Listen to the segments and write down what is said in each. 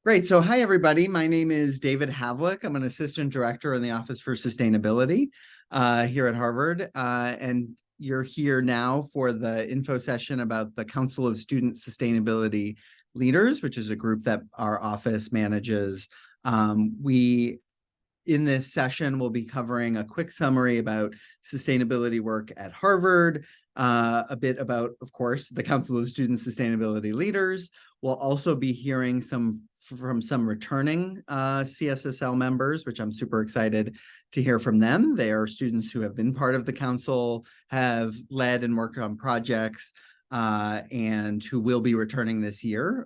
Great. So hi, everybody. My name is David Havlick. I'm an assistant director in the Office for Sustainability here at Harvard. And you're here now for the info session about the Council of Student Sustainability Leaders, which is a group that our office manages. In this session, we'll be covering a quick summary about sustainability work at Harvard, a bit about, of course, the Council of Student Sustainability Leaders. We'll also be hearing from some returning CSSL members, which I'm super excited to hear from them. They are students who have been part of the council, have led and worked on projects, and who will be returning this year.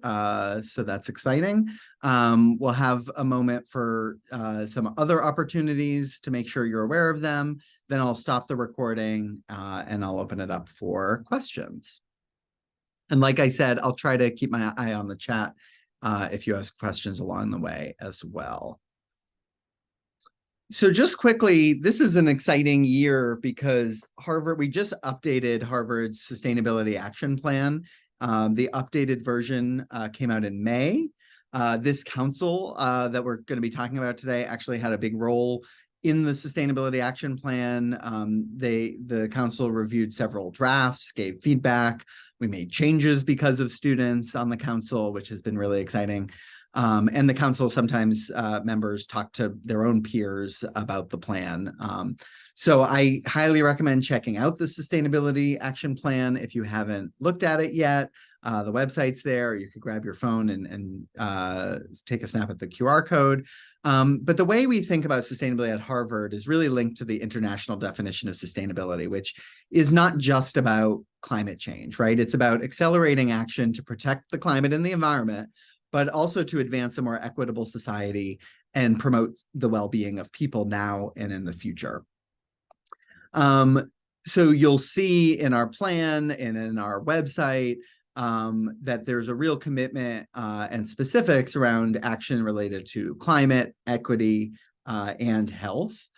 So that's exciting. We'll have a moment for some other opportunities to make sure you're aware of them. Then I'll stop the recording and I'll open it up for questions. And like I said, I'll try to keep my eye on the chat if you ask questions along the way as well. So just quickly, this is an exciting year because we just updated Harvard's Sustainability Action Plan. The updated version came out in May. This council that we're going to be talking about today actually had a big role in the Sustainability Action Plan. The council reviewed several drafts, gave feedback. We made changes because of students on the council, which has been really exciting. And the council sometimes members talk to their own peers about the plan. So I highly recommend checking out the Sustainability Action Plan if you haven't looked at it yet. The website's there. You could grab your phone and take a snap at the QR code. But the way we think about sustainability at Harvard is really linked to the international definition of sustainability, which is not just about climate change, right? It's about accelerating action to protect the climate and the environment, but also to advance a more equitable society and promote the well-being of people now and in the future. So you'll see in our plan and in our website that there's a real commitment and specifics around action related to climate, equity, and health,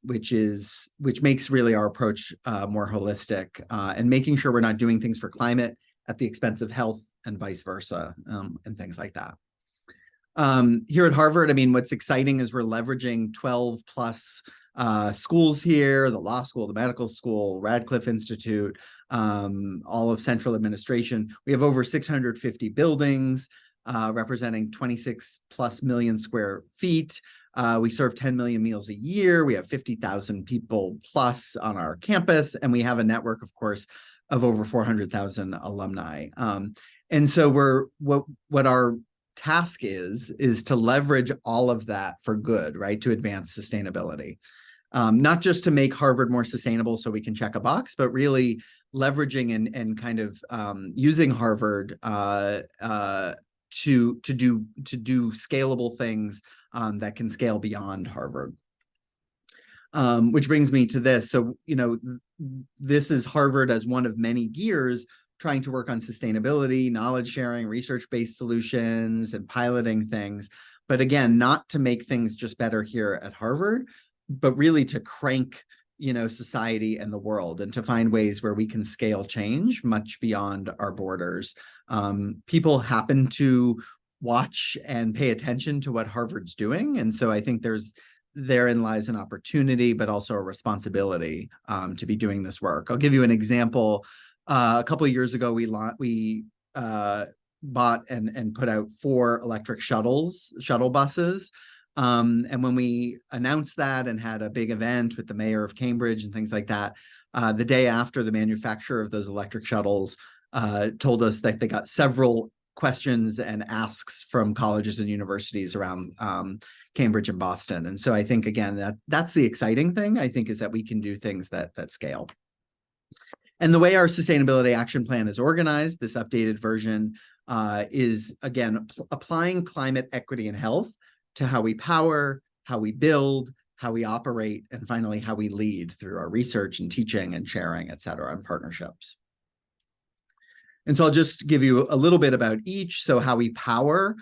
which makes really our approach more holistic and making sure we're not doing things for climate at the expense of health and vice versa, and things like that. Here at Harvard, I mean, what's exciting is we're leveraging 12 plus schools here, the law school, the medical school, Radcliffe Institute, all of central administration. We have over 650 buildings representing 26 plus million square feet. We serve 10 million meals a year. We have 50,000 people plus on our campus, and we have a network, of course, of over 400,000 alumni. And so what our task is to leverage all of that for good, right? To advance sustainability. Not just to make Harvard more sustainable so we can check a box, but really leveraging and kind of using Harvard to do scalable things that can scale beyond Harvard. Which brings me to this. So, this is Harvard as one of many gears trying to work on sustainability, knowledge sharing, research-based solutions, and piloting things. But again, not to make things just better here at Harvard, but really to crank, society and the world, and to find ways where we can scale change much beyond our borders. People happen to watch and pay attention to what Harvard's doing. And so I think therein lies an opportunity, but also a responsibility to be doing this work. I'll give you an example. A couple of years ago, we bought and put out 4 electric shuttle buses. And when we announced that and had a big event with the mayor of Cambridge and things like that, the day after, the manufacturer of those electric shuttles told us that they got several questions and asks from colleges and universities around Cambridge and Boston. And so I think, again, that's the exciting thing, I think, is that we can do things that scale. And the way our Sustainability Action Plan is organized, this updated version is, again, applying climate, equity, and health to how we power, how we build, how we operate, and finally, how we lead through our research and teaching and sharing, et cetera, and partnerships. And so I'll just give you a little bit about each. So how we power.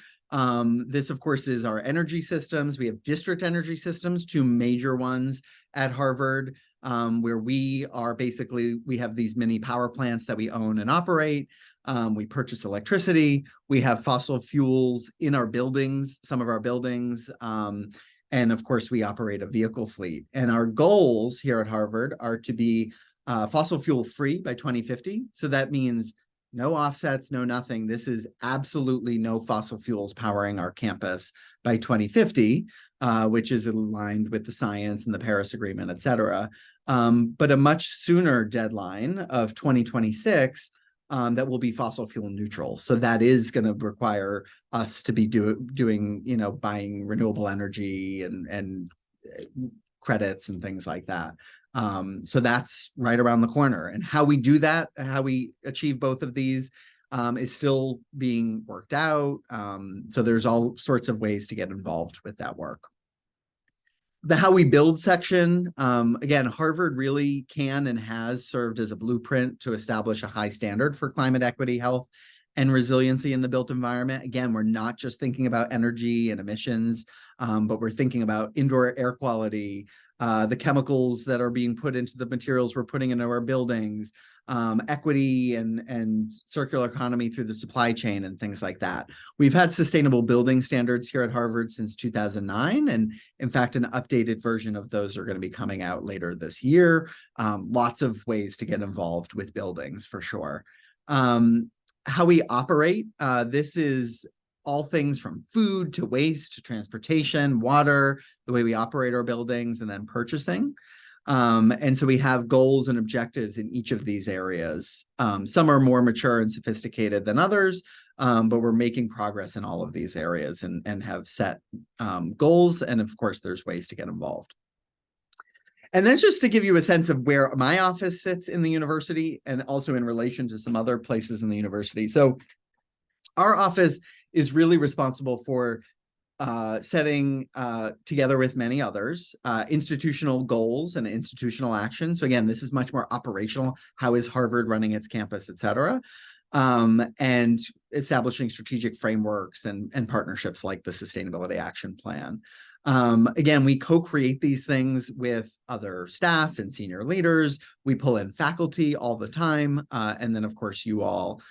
This, of course, is our energy systems. We have district energy systems, 2 major ones at Harvard, where we have these mini power plants that we own and operate. We purchase electricity. We have fossil fuels in our buildings, some of our buildings. And of course, we operate a vehicle fleet. And our goals here at Harvard are to be fossil fuel free by 2050. So that means no offsets, no nothing. This is absolutely no fossil fuels powering our campus by 2050, which is aligned with the science and the Paris Agreement, et cetera. But a much sooner deadline of 2026 that will be fossil fuel neutral. So that is going to require us to be doing, buying renewable energy and credits and things like that. So that's right around the corner. And how we do that, how we achieve both of these is still being worked out. So there's all sorts of ways to get involved with that work. The how we build section, again, Harvard really can and has served as a blueprint to establish a high standard for climate equity, health, and resiliency in the built environment. Again, we're not just thinking about energy and emissions, but we're thinking about indoor air quality, the chemicals that are being put into the materials we're putting into our buildings, equity and circular economy through the supply chain and things like that. We've had sustainable building standards here at Harvard since 2009. And in fact, an updated version of those are going to be coming out later this year. Lots of ways to get involved with buildings for sure. How we operate, this is all things from food to waste to transportation, water, the way we operate our buildings, and then purchasing. And so we have goals and objectives in each of these areas. Some are more mature and sophisticated than others, but we're making progress in all of these areas and have set goals. And of course, there's ways to get involved. And then just to give you a sense of where my office sits in the university and also in relation to some other places in the university. So our office is really responsible for setting together with many others institutional goals and institutional action. So again, this is much more operational. How is Harvard running its campus, et cetera? And establishing strategic frameworks and partnerships like the Sustainability Action Plan. Again, we co-create these things with other staff and senior leaders. We pull in faculty all the time. And then, of course, you all,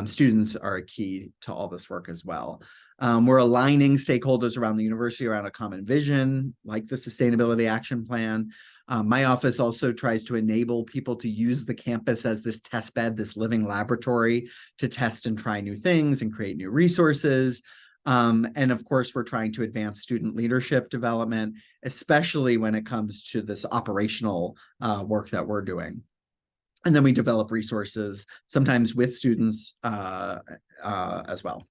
students are a key to all this work as well. We're aligning stakeholders around the university around a common vision, like the Sustainability Action Plan. My office also tries to enable people to use the campus as this test bed, this living laboratory to test and try new things and create new resources. And of course, we're trying to advance student leadership development, especially when it comes to this operational work that we're doing. And then we develop resources, sometimes with students as well.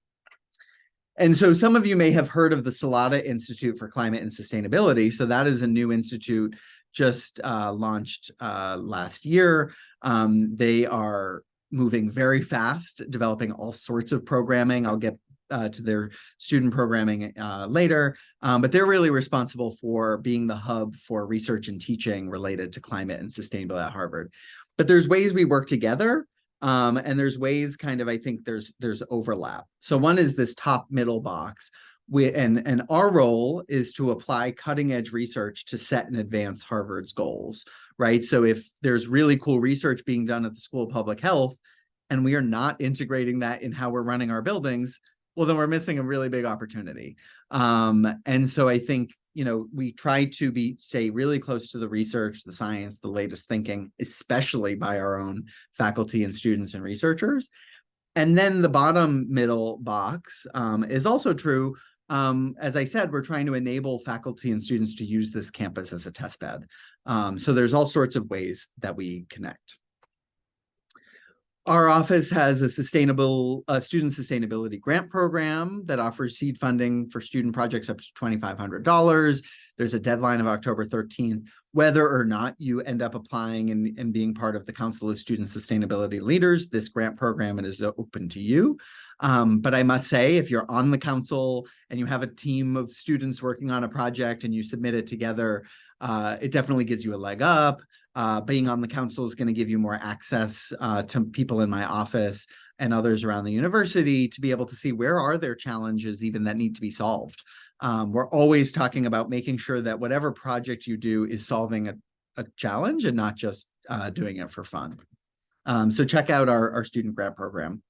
And so some of you may have heard of the Salata Institute for Climate and Sustainability. So that is a new institute just launched last year. They are moving very fast, developing all sorts of programming. I'll get to their student programming later, but they're really responsible for being the hub for research and teaching related to climate and sustainability at Harvard. But there's ways we work together, and there's ways kind of, I think there's overlap. So one is this top middle box. And our role is to apply cutting edge research to set and advance Harvard's goals, right? So if there's really cool research being done at the School of Public Health, and we are not integrating that in how we're running our buildings, well, then we're missing a really big opportunity. And so I think, we try to stay really close to the research, the science, the latest thinking, especially by our own faculty and students and researchers. And then the bottom middle box is also true. As I said, we're trying to enable faculty and students to use this campus as a test bed. So there's all sorts of ways that we connect. Our office has a student sustainability grant program that offers seed funding for student projects up to $2,500. There's a deadline of October 13th. Whether or not you end up applying and being part of the Council of Student Sustainability Leaders, this grant program is open to you. But I must say, if you're on the council and you have a team of students working on a project and you submit it together, it definitely gives you a leg up. Being on the council is going to give you more access to people in my office and others around the university to be able to see where are there challenges even that need to be solved. We're always talking about making sure that whatever project you do is solving a challenge and not just doing it for fun. So check out our student grant program.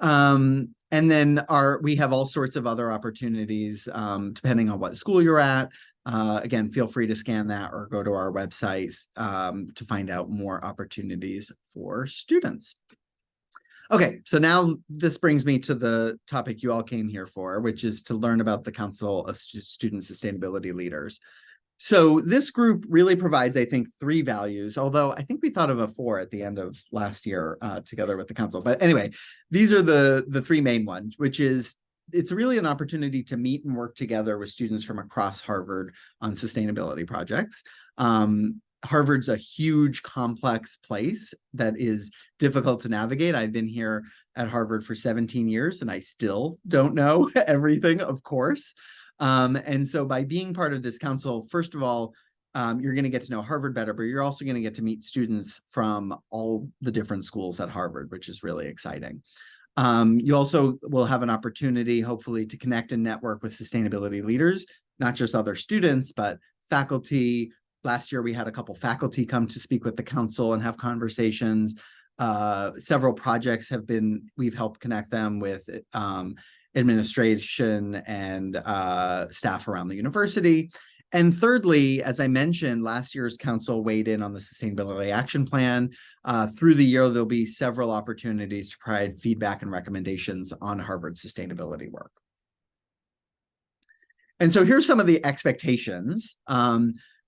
And then we have all sorts of other opportunities depending on what school you're at. Again, feel free to scan that or go to our website to find out more opportunities for students. Okay, so now this brings me to the topic you all came here for, which is to learn about the Council of Student Sustainability Leaders. So this group really provides, I think, 3 values, although I think we thought of a 4 at the end of last year together with the council. But anyway, these are the 3 main ones, which is it's really an opportunity to meet and work together with students from across Harvard on sustainability projects. Harvard's a huge, complex place that is difficult to navigate. I've been here at Harvard for 17 years, and I still don't know everything, of course. And so by being part of this council, first of all, you're going to get to know Harvard better, but you're also going to get to meet students from all the different schools at Harvard, which is really exciting. You also will have an opportunity, hopefully, to connect and network with sustainability leaders, not just other students, but faculty. Last year, we had a couple faculty come to speak with the council and have conversations. Several projects we've helped connect them with administration and staff around the university. And thirdly, as I mentioned, last year's council weighed in on the Sustainability Action Plan. Through the year, there'll be several opportunities to provide feedback and recommendations on Harvard's sustainability work. And so here's some of the expectations.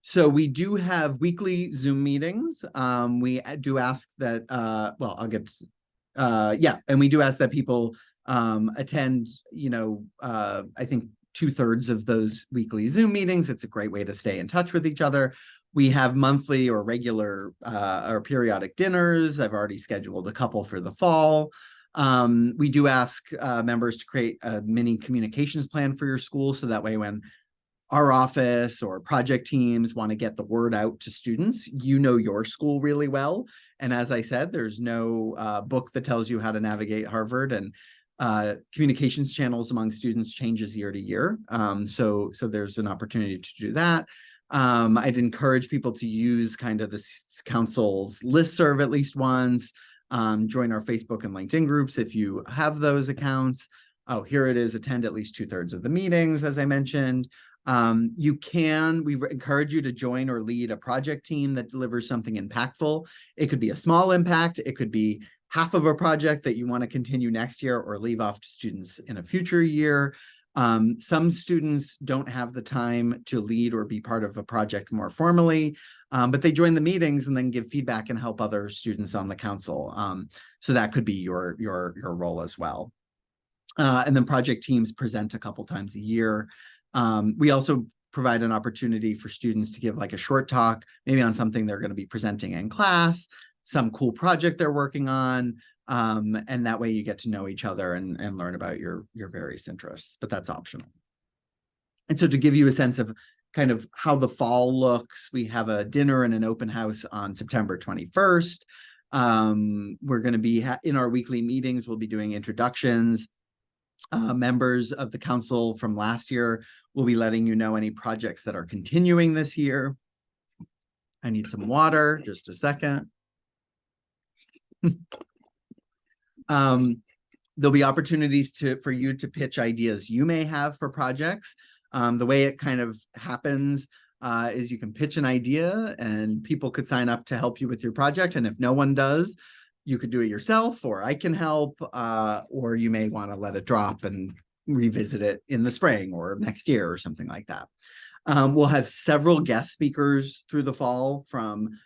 So we do have weekly Zoom meetings. We do ask that, and we do ask that people attend, I think 2/3 of those weekly Zoom meetings. It's a great way to stay in touch with each other. We have monthly or regular or periodic dinners. I've already scheduled a couple for the fall. We do ask members to create a mini communications plan for your school, so that way when our office or project teams want to get the word out to students, you know your school really well. And as I said, there's no book that tells you how to navigate Harvard, and communications channels among students changes year to year. So there's an opportunity to do that. I'd encourage people to use kind of the council's listserv at least once. Join our Facebook and LinkedIn groups if you have those accounts. Oh, here it is, attend at least 2/3 of the meetings, as I mentioned. We encourage you to join or lead a project team that delivers something impactful. It could be a small impact. It could be half of a project that you want to continue next year or leave off to students in a future year. Some students don't have the time to lead or be part of a project more formally, but they join the meetings and then give feedback and help other students on the council. So that could be your role as well. And then project teams present a couple times a year. We also provide an opportunity for students to give like a short talk, maybe on something they're going to be presenting in class, some cool project they're working on, and that way you get to know each other and learn about your various interests, but that's optional. And so to give you a sense of kind of how the fall looks, we have a dinner and an open house on September 21st. We're going to be in our weekly meetings, we'll be doing introductions. Members of the council from last year will be letting you know any projects that are continuing this year. I need some water, just a second. There'll be opportunities for you to pitch ideas you may have for projects. The way it kind of happens is you can pitch an idea and people could sign up to help you with your project. And if no one does, you could do it yourself, or I can help, or you may want to let it drop and revisit it in the spring or next year or something like that. We'll have several guest speakers through the fall from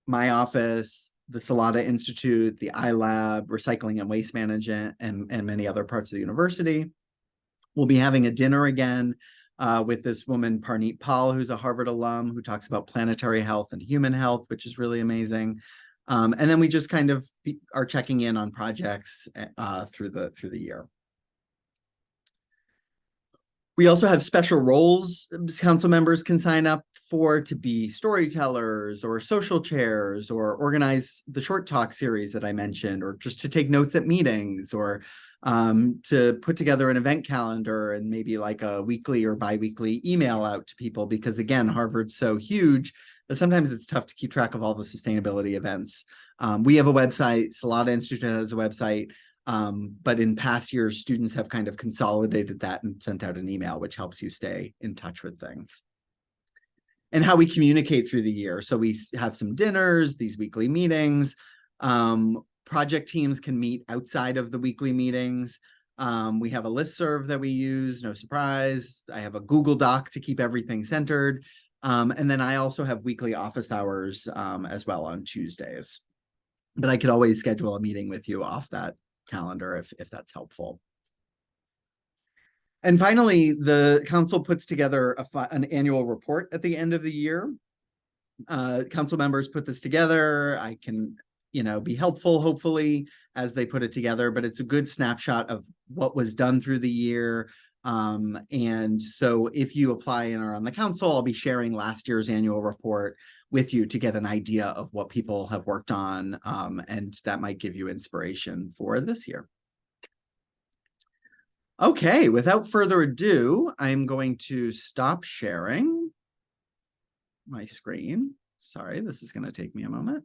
my office, the Salata Institute, the iLab, Recycling and Waste Management, and many other parts of the university. We'll be having a dinner again with this woman, Parneet Pal, who's a Harvard alum, who talks about planetary health and human health, which is really amazing. And then we just kind of are checking in on projects through the year. We also have special roles council members can sign up for, to be storytellers or social chairs, or organize the short talk series that I mentioned, or just to take notes at meetings, or to put together an event calendar and maybe like a weekly or bi-weekly email out to people, because again, Harvard's so huge that sometimes it's tough to keep track of all the sustainability events. We have a website, Salata Institute has a website. But in past years, students have kind of consolidated that and sent out an email, which helps you stay in touch with things. And how we communicate through the year. So we have some dinners, these weekly meetings. Project teams can meet outside of the weekly meetings. We have a listserv that we use, no surprise. I have a Google Doc to keep everything centered. And then I also have weekly office hours as well on Tuesdays. But I could always schedule a meeting with you off that calendar if that's helpful. And finally, the council puts together an annual report at the end of the year. Council members put this together. I can, be helpful, hopefully, as they put it together, but it's a good snapshot of what was done through the year. And so if you apply and are on the council, I'll be sharing last year's annual report with you to get an idea of what people have worked on, and that might give you inspiration for this year. Okay, without further ado, I'm going to stop sharing my screen. Sorry, this is going to take me a moment.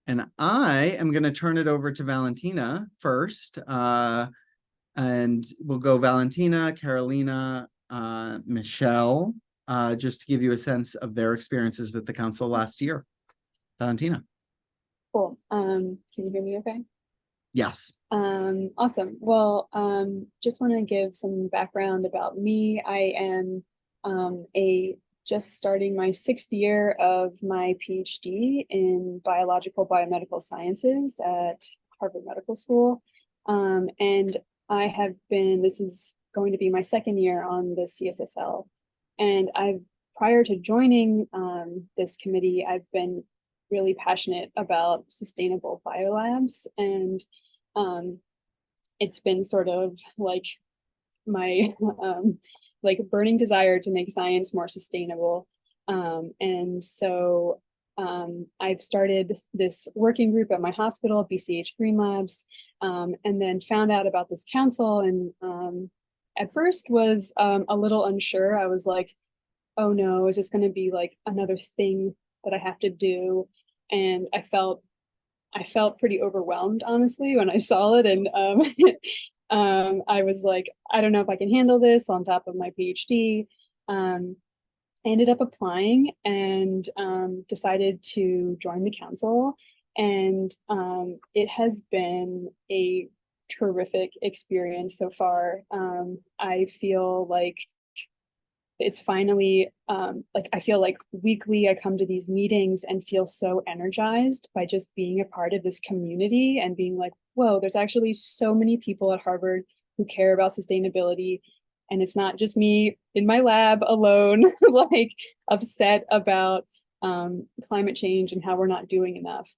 And I am going to turn it over to Valentina first. And we'll go Valentina, Carolina, Michelle, just to give you a sense of their experiences with the council last year. Valentina. Cool. Can you hear me okay? Yes. Awesome. Well, just want to give some background about me. I am just starting my 6th year of my PhD in biological biomedical sciences at Harvard Medical School. And I have been, this is going to be my 2nd year on the CSSL. And prior to joining this committee, I've been really passionate about sustainable biolabs, and it's been sort of like my like burning desire to make science more sustainable. And so I've started this working group at my hospital, BCH Green Labs, and then found out about this council, and at first was a little unsure. I was like, oh no, is this going to be like another thing that I have to do? And I felt pretty overwhelmed, honestly, when I saw it. And I was like, I don't know if I can handle this on top of my PhD. I ended up applying and decided to join the council. And it has been a terrific experience so far. I feel like it's finally like I feel like weekly I come to these meetings and feel so energized by just being a part of this community and being like, whoa, there's actually so many people at Harvard who care about sustainability, and it's not just me in my lab alone like upset about climate change and how we're not doing enough.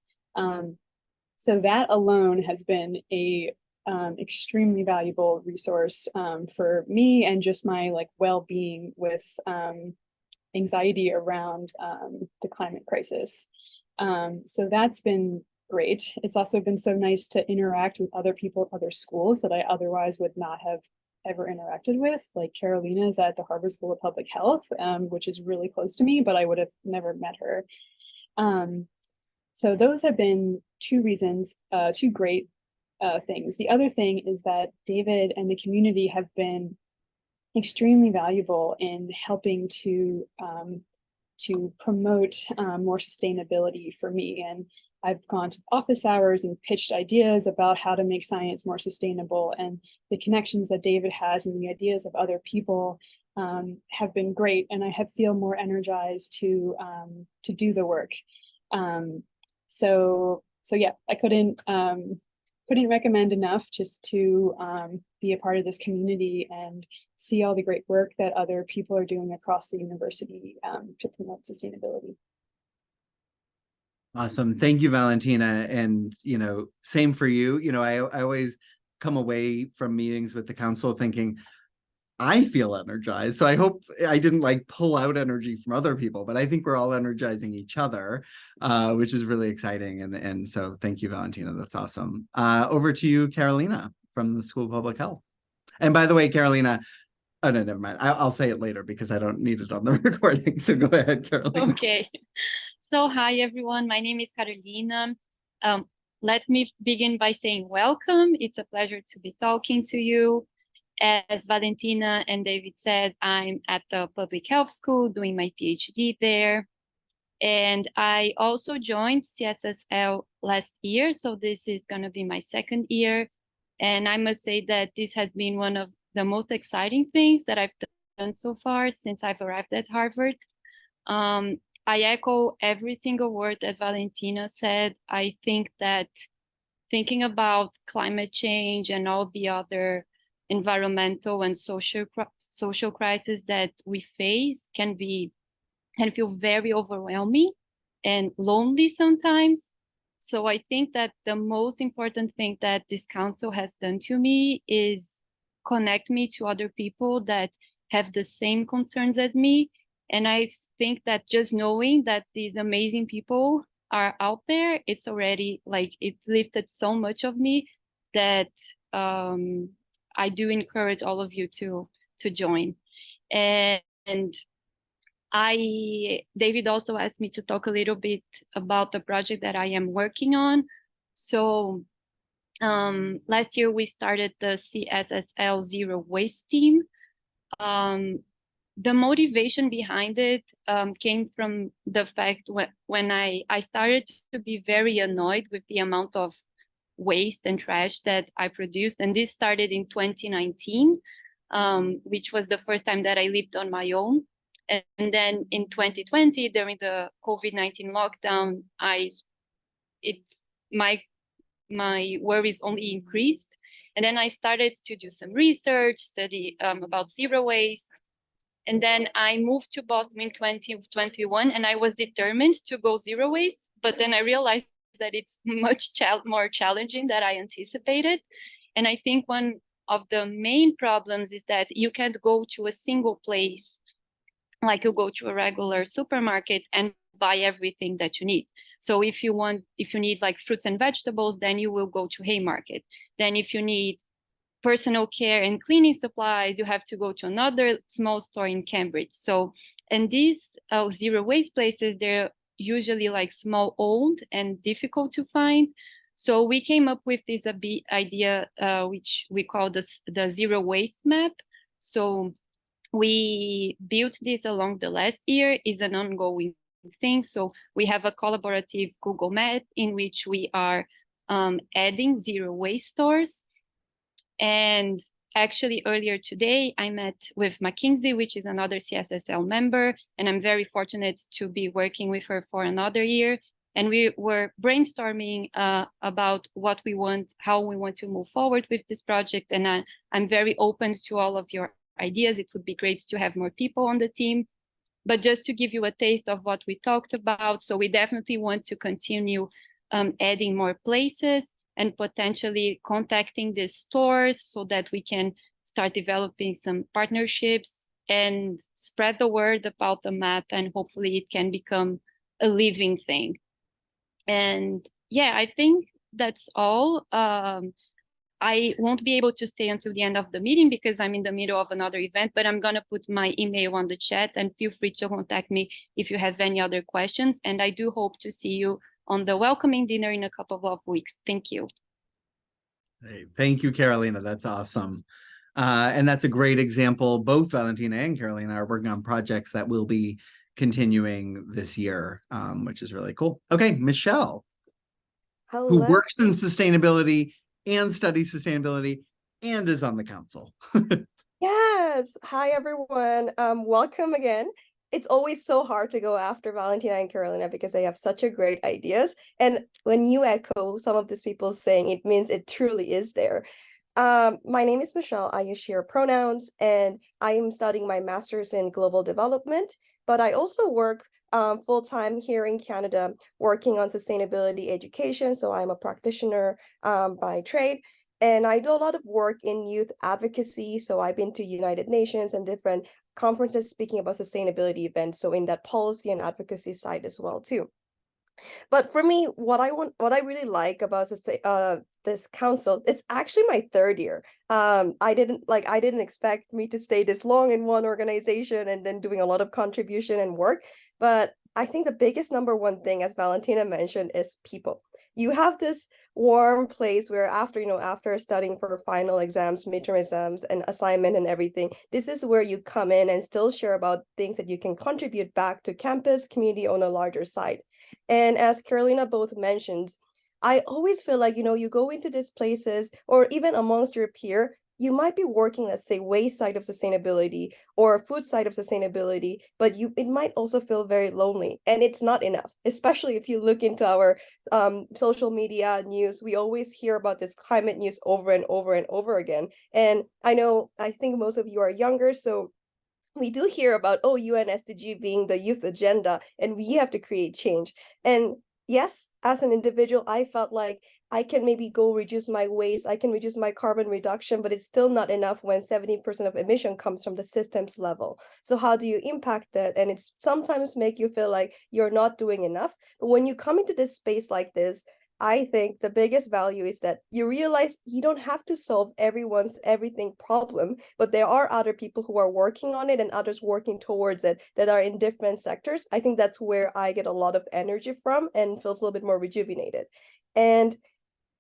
So that alone has been a extremely valuable resource for me and just my like well-being with anxiety around the climate crisis. So that's been great. It's also been so nice to interact with other people at other schools that I otherwise would not have ever interacted with. Like Carolina is at the Harvard School of Public Health, which is really close to me, but I would have never met her. So those have been two reasons, two great things. The other thing is that David and the community have been extremely valuable in helping to promote more sustainability for me. And I've gone to office hours and pitched ideas about how to make science more sustainable, and the connections that David has and the ideas of other people have been great, and I have feel more energized to do the work. So yeah, I couldn't recommend enough just to be a part of this community and see all the great work that other people are doing across the university to promote sustainability. Awesome. Thank you, Valentina. And, same for you. I always come away from meetings with the council thinking, I feel energized. So I hope I didn't like pull out energy from other people, but I think we're all energizing each other, which is really exciting. And so thank you, Valentina. That's awesome. Over to you, Carolina, from the School of Public Health. And by the way, Carolina, oh, no, never mind. I'll say it later because I don't need it on the recording. So go ahead, Carolina. Okay. So hi, everyone. My name is Carolina. let me begin by saying welcome. It's a pleasure to be talking to you. As Valentina and David said, I'm at the public health school doing my PhD there. And I also joined CSSL last year, so this is going to be my second year. And I must say that this has been one of the most exciting things that I've done so far since I've arrived at Harvard. I echo every single word that Valentina said. I think that thinking about climate change and all the other environmental and social crises that we face can feel very overwhelming and lonely sometimes. So I think that the most important thing that this council has done to me is connect me to other people that have the same concerns as me. And I think that just knowing that these amazing people are out there, it's already like it lifted so much of me that I do encourage all of you to join. And David also asked me to talk a little bit about the project that I am working on. So last year we started the CSSL Zero Waste team. The motivation behind it came from the fact when I started to be very annoyed with the amount of waste and trash that I produced. And this started in 2019, which was the first time that I lived on my own. And then in 2020, during the COVID-19 lockdown, my worries only increased. And then I started to do some research, study about zero waste. And then I moved to Boston in 2021, and I was determined to go zero waste. But then I realized that it's much more challenging than I anticipated. And I think one of the main problems is that you can't go to a single place, like you go to a regular supermarket and buy everything that you need. So if you need like fruits and vegetables, then you will go to Haymarket. Then if you need personal care and cleaning supplies, you have to go to another small store in Cambridge. So, and these zero waste places, they're usually like small owned and difficult to find. So we came up with this idea, which we call the zero waste map. So we built this along the last year, is an ongoing thing. So we have a collaborative Google Map in which we are adding zero waste stores. And actually earlier today, I met with McKinsey, which is another CSSL member, and I'm very fortunate to be working with her for another year. And we were brainstorming about what we want, how we want to move forward with this project. And I'm very open to all of your ideas. It would be great to have more people on the team. But just to give you a taste of what we talked about, so we definitely want to continue adding more places and potentially contacting the stores so that we can start developing some partnerships and spread the word about the map, and hopefully it can become a living thing. And yeah, I think that's all. I won't be able to stay until the end of the meeting because I'm in the middle of another event, but I'm going to put my email on the chat, and feel free to contact me if you have any other questions. And I do hope to see you on the welcoming dinner in a couple of weeks. Thank you. Hey, thank you, Carolina. That's awesome. And that's a great example. Both Valentina and Carolina are working on projects that will be continuing this year, which is really cool. Okay, Michelle, Hello. who works in sustainability and studies sustainability and is on the council. Yes. Hi, everyone. Welcome again. It's always so hard to go after Valentina and Carolina because they have such a great ideas. And when you echo some of these people saying, it means it truly is there. My name is Michelle. I use she, her pronouns, and I am studying my master's in global development, but I also work full-time here in Canada working on sustainability education. So I'm a practitioner by trade. And I do a lot of work in youth advocacy. So I've been to United Nations and different conferences speaking about sustainability events. So in that policy and advocacy side as well too. But for me, what I really like about this council, it's actually my third year. I didn't expect me to stay this long in one organization and then doing a lot of contribution and work. But I think the biggest number one thing, as Valentina mentioned, is people. you have this warm place where after studying for final exams, midterm exams, and assignment and everything, this is where you come in and still share about things that you can contribute back to campus, community on a larger side. And as Carolina both mentioned, I always feel like, you go into these places or even amongst your peer, you might be working, let's say, waste side of sustainability or food side of sustainability, but it might also feel very lonely, and it's not enough. Especially if you look into our social media news, we always hear about this climate news over and over and over again. And I think most of you are younger, so we do hear about, oh, UN SDG being the youth agenda, and we have to create change. And yes, as an individual, I felt like I can maybe go reduce my waste, I can reduce my carbon reduction, but it's still not enough when 70% of emission comes from the systems level. So how do you impact that? And it's sometimes make you feel like you're not doing enough. But when you come into this space like this, I think the biggest value is that you realize you don't have to solve everyone's everything problem, but there are other people who are working on it and others working towards it that are in different sectors. I think that's where I get a lot of energy from and feels a little bit more rejuvenated. And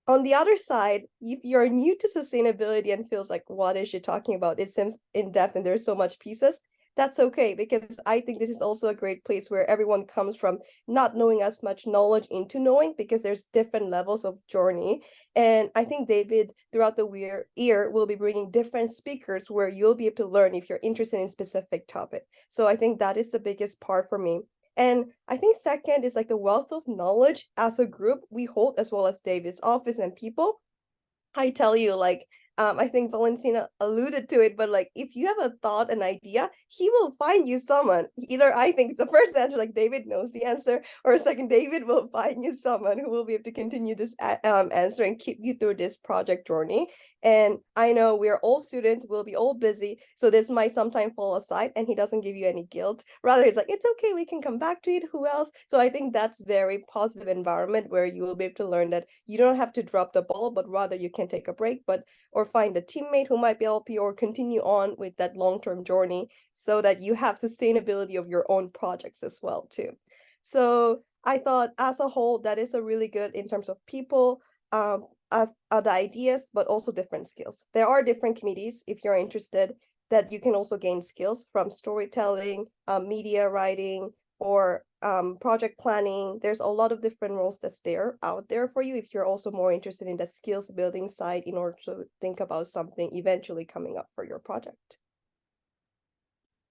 on the other side, if you're new to sustainability and feels like, what is she talking about? It seems in depth and there's so much pieces. That's okay, because I think this is also a great place where everyone comes from not knowing as much knowledge into knowing, because there's different levels of journey. And I think David, throughout the year, will be bringing different speakers where you'll be able to learn if you're interested in specific topic. So I think that is the biggest part for me. And I think second is like the wealth of knowledge as a group we hold, as well as David's office and people. I tell you, like, I think Valentina alluded to it, but like, if you have a thought, an idea, he will find you someone. Either I think the first answer, like David knows the answer, or second, David will find you someone who will be able to continue this answer and keep you through this project journey. And I know we're all students, we'll be all busy, so this might sometimes fall aside, and he doesn't give you any guilt. Rather, he's like, it's okay, we can come back to it. Who else? So I think that's very positive environment where you will be able to learn that you don't have to drop the ball, but rather you can take a break, or find a teammate who might be help you, or continue on with that long-term journey so that you have sustainability of your own projects as well too. So I thought as a whole, that is a really good in terms of people, as the ideas, but also different skills. There are different committees, if you're interested, that you can also gain skills from: storytelling, media writing, or project planning. There's a lot of different roles that's out there for you if you're also more interested in the skills building side in order to think about something eventually coming up for your project.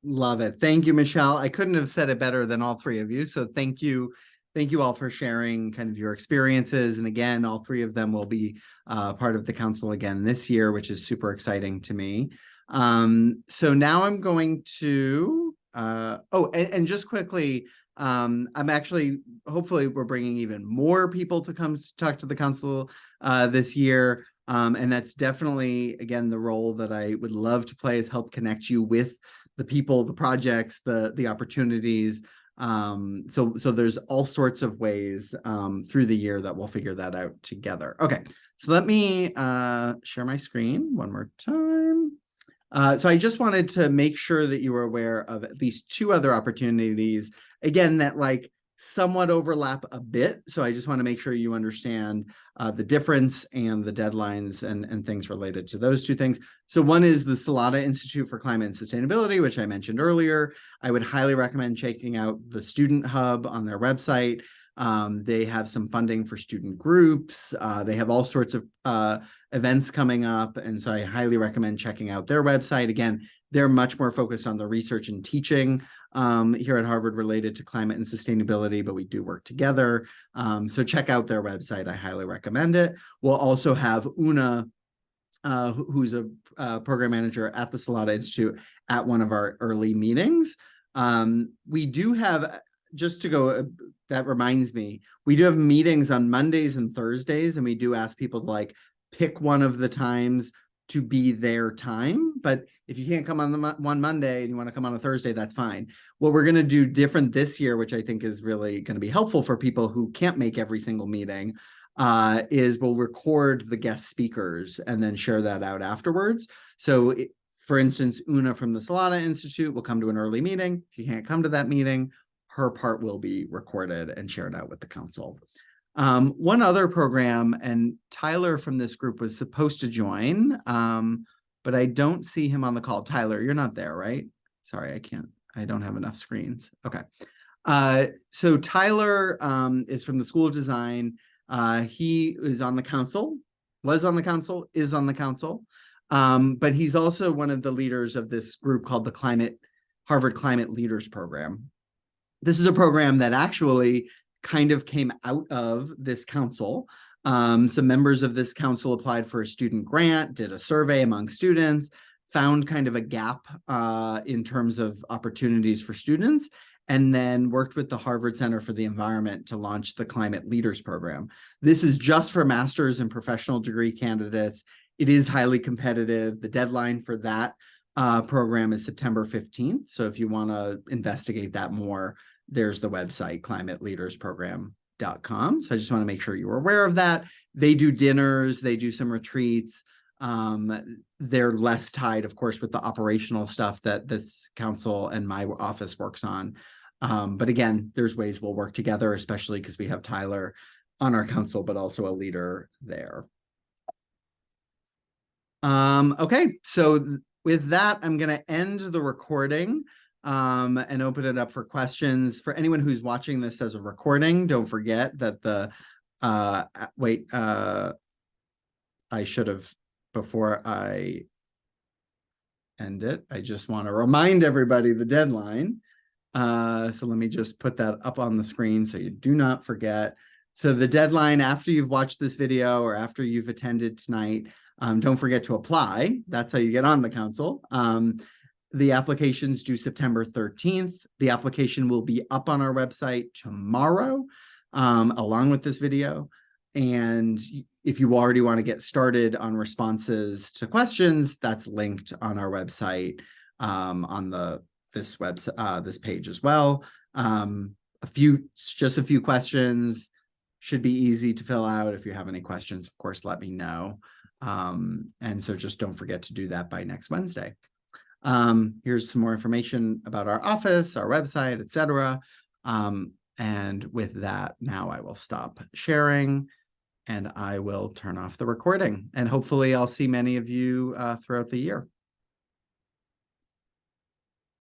Love it. Thank you, Michelle. I couldn't have said it better than all three of you. So thank you. Thank you all for sharing kind of your experiences. And again, all three of them will be part of the council again this year, which is super exciting to me. So now I'm going to, and just quickly, I'm actually, hopefully we're bringing even more people to come talk to the council this year. And that's definitely, again, the role that I would love to play, is help connect you with the people, the projects, the opportunities. So there's all sorts of ways through the year that we'll figure that out together. Okay, so let me share my screen one more time. So I just wanted to make sure that you were aware of at least two other opportunities, again, that like somewhat overlap a bit. So I just want to make sure you understand the difference and the deadlines and things related to those two things. So one is the Salata Institute for Climate and Sustainability, which I mentioned earlier. I would highly recommend checking out the Student Hub on their website. They have some funding for student groups. They have all sorts of events coming up. And so I highly recommend checking out their website. Again, they're much more focused on the research and teaching here at Harvard related to climate and sustainability, but we do work together. So check out their website. I highly recommend it. We'll also have Una, who's a program manager at the Salata Institute, at one of our early meetings. We do have, just to go, that reminds me, we do have meetings on Mondays and Thursdays, and we do ask people to like pick one of the times to be their time. But if you can't come on the one Monday and you want to come on a Thursday, that's fine. What we're going to do different this year, which I think is really going to be helpful for people who can't make every single meeting, is we'll record the guest speakers and then share that out afterwards. So for instance, Una from the Salata Institute will come to an early meeting. If you can't come to that meeting, her part will be recorded and shared out with the council. One other program, and Tyler from this group was supposed to join, but I don't see him on the call. Tyler, you're not there, right? Sorry, I don't have enough screens. Okay. So Tyler is from the School of Design. He is on the council, was on the council, is on the council. But he's also one of the leaders of this group called the Harvard Climate Leaders Program. This is a program that actually kind of came out of this council. Some members of this council applied for a student grant, did a survey among students, found kind of a gap in terms of opportunities for students, and then worked with the Harvard Center for the Environment to launch the Climate Leaders Program. This is just for master's and professional degree candidates. It is highly competitive. The deadline for that program is September 15th. So if you want to investigate that more, there's the website, climateleadersprogram.com. So I just want to make sure you're aware of that. They do dinners, they do some retreats. They're less tied, of course, with the operational stuff that this council and my office works on. But again, there's ways we'll work together, especially because we have Tyler on our council, but also a leader there. Okay, so with that, I'm going to end the recording and open it up for questions. For anyone who's watching this as a recording, don't forget that I should have, before I end it, I just want to remind everybody the deadline. So let me just put that up on the screen so you do not forget. So the deadline after you've watched this video or after you've attended tonight, don't forget to apply. That's how you get on the council. The application's due September 13th. The application will be up on our website tomorrow, along with this video. And if you already want to get started on responses to questions, that's linked on our website on this page as well. Just a few questions, should be easy to fill out. If you have any questions, of course, let me know. And so just don't forget to do that by next Wednesday. Here's some more information about our office, our website, etc. And with that, now I will stop sharing and I will turn off the recording. And hopefully I'll see many of you throughout the year.